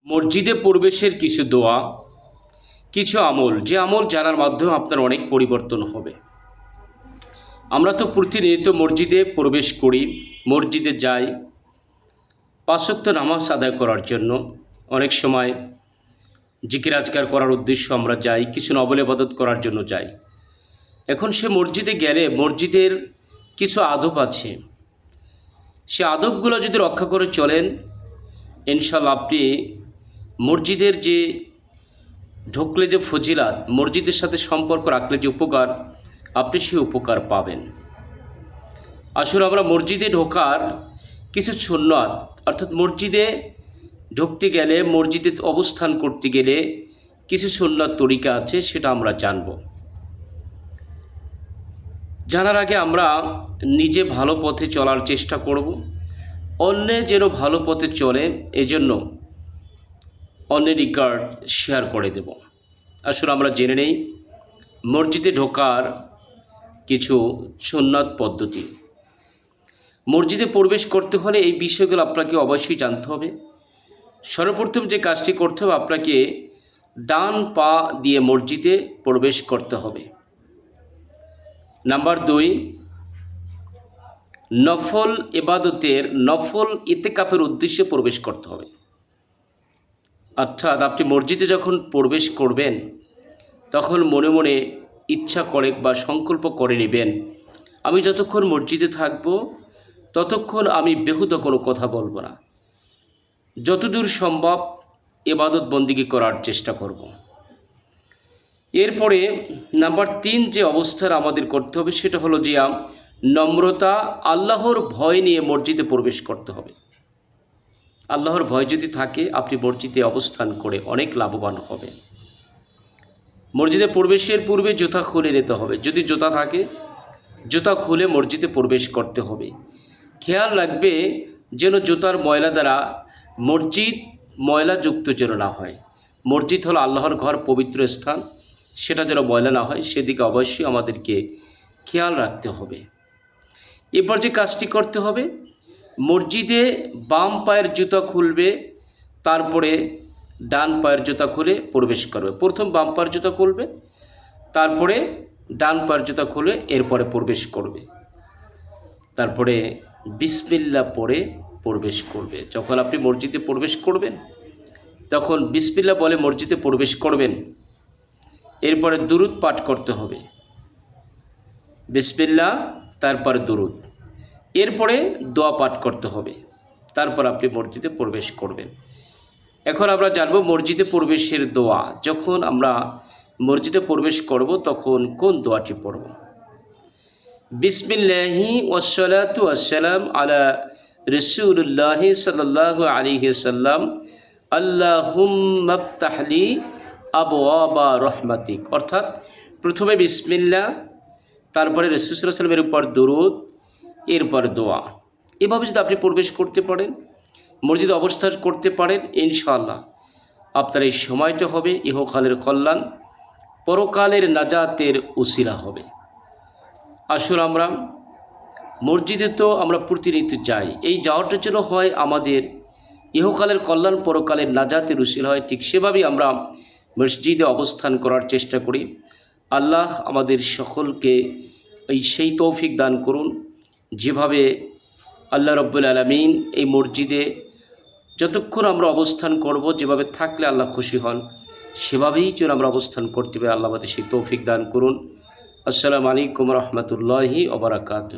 মসজিদে প্রবেশের কিছু দোয়া, কিছু আমল, যে আমল জানার মাধ্যমে আপনার অনেক পরিবর্তন হবে। আমরা তো প্রতিনিয়ত মসজিদে প্রবেশ করি, মসজিদে যাই ৫ ওয়াক্ত নামাজ আদায় করার জন্য। অনেক সময় জিকির আজকার করার উদ্দেশ্য আমরা যাই, কিছু নফল ইবাদত করার জন্য যাই। এখন সে মসজিদে গেলে মসজিদের কিছু আদব আছে, সে আদবগুলো যদি রক্ষা করে চলেন, ইনশাআল্লাহ আপনি মসজিদের যে ঢুকলে যে ফজিলাত, মসজিদের সাথে সম্পর্ক রাখলে যে উপকার, আপনি সেই উপকার পাবেন। আসলে আমরা মসজিদে ঢোকার কিছু সুন্নাত, অর্থাৎ মসজিদে ঢুকতে গেলে, মসজিদে অবস্থান করতে গেলে কিছু সুন্নাত তরিকা আছে, সেটা আমরা জানব। জানার আগে আমরা নিজে ভালো পথে চলার চেষ্টা করব, অন্যে যেন ভালো পথে চলে এজন্য অন্যের রিগার্ড শেয়ার করে দেব। আসলে আমরা জেনে নেই মসজিদে ঢোকার কিছু সুন্নাত পদ্ধতি। মসজিদে প্রবেশ করতে হলে এই বিষয়গুলো আপনাকে অবশ্যই জানতে হবে। সর্বপ্রথম যে কাজটি করতে হবে, আপনাকে ডান পা দিয়ে মসজিদে প্রবেশ করতে হবে। নাম্বার 2, নফল ইবাদতের, নফল ইতিকাফের উদ্দেশ্যে প্রবেশ করতে হবে। অর্থাৎ আপনি মসজিদে যখন প্রবেশ করবেন তখন মনে মনে ইচ্ছা করে বা সংকল্প করে নেবেন, আমি যতক্ষণ মসজিদে থাকব ততক্ষণ আমি বেহুদা কোনো কথা বলবো না, যতদূর সম্ভব ইবাদত বন্দিগি করার চেষ্টা করব। এরপরে নাম্বার 3 যে অবস্থার আমাদের করতে হবে সেটা হলো যে নম্রতা, আল্লাহর ভয় নিয়ে মসজিদে প্রবেশ করতে হবে। আল্লাহর ভয় যদি থাকে আপনি মসজিদে অবস্থান করে অনেক লাভবান হবেন। মসজিদে প্রবেশের পূর্বে জুতা খুলে নিতে হবে, যদি জুতা থাকে জুতা খুলে মসজিদে প্রবেশ করতে হবে। খেয়াল রাখবে যেন জুতার ময়লা দ্বারা মসজিদ ময়লাযুক্ত যেন না হয়। মসজিদ হলো আল্লাহর ঘর, পবিত্র স্থান, সেটা যেন ময়লা না হয় সেদিকে অবশ্যই আমাদেরকে খেয়াল রাখতে হবে। এরপর যে কাজটি করতে হবে, মসজিদে বাম পায়ের জুতা খুলবে, তারপরে ডান পায়ের জুতা খুলে প্রবেশ করবে। প্রথম বাম পায়ের জুতা খুলবে, তারপরে ডান পায়ের জুতা খুলে এরপরে প্রবেশ করবে। তারপরে বিসমিল্লাহ পড়ে প্রবেশ করবে। যখন আপনি মসজিদে প্রবেশ করবেন তখন বিসমিল্লাহ বলে মসজিদে প্রবেশ করবেন। এরপরে দুরুদ পাঠ করতে হবে, বিসমিল্লাহ তারপরে দুরুদ, এরপরে দোয়া পাঠ করতে হবে, তারপর আপনি মসজিদে প্রবেশ করবেন। এখন আমরা জানব মসজিদে প্রবেশের দোয়া। যখন আমরা মসজিদে প্রবেশ করব তখন কোন দোয়াটি পড়ব? বিসমিল্লাহি ওয়াসসালাতু ওয়াসসালাম আলা রাসূলিল্লাহ সাল্লাল্লাহু আলাইহি সাল্লাম, আল্লাহুম্মা ফতাহলি আবওয়াবা রহমাতিক। অর্থাৎ প্রথমে বিসমিল্লাহ, তারপরে রাসূল সাল্লাল্লাহু আলাইহি সাল্লামের উপর দরুদ, এরপর দোয়া। এভাবে যদি আপনি প্রবেশ করতে পারেন, মসজিদে অবস্থান করতে পারেন, ইনশাআল্লাহ আপনার এই সময়টা হবে ইহকালের কল্যাণ, পরকালের নাজাতের উসিলা হবে। আসলে আমরা মসজিদে তো আমরা প্রতিনিয়ত যাই, এই যাওয়াটার জন্য হয় আমাদের ইহকালের কল্যাণ, পরকালের নাজাতের উসিলা হয়। ঠিক সেভাবেই আমরা মসজিদে অবস্থান করার চেষ্টা করি। আল্লাহ আমাদের সকলকে সেই তৌফিক দান করুন, যেভাবে আল্লাহ রাব্বুল আলামিন এই মসজিদে যতক্ষণ আমরা অবস্থান করব, যেভাবে থাকলে আল্লাহ খুশি হন, সেভাবেই যেন আমরা অবস্থান করতে পারি। আল্লাহ আমাদের সেই তৌফিক দান করুন। আসসালামু আলাইকুম রহমতুল্লাহি ওয়া বারাকাতুহু।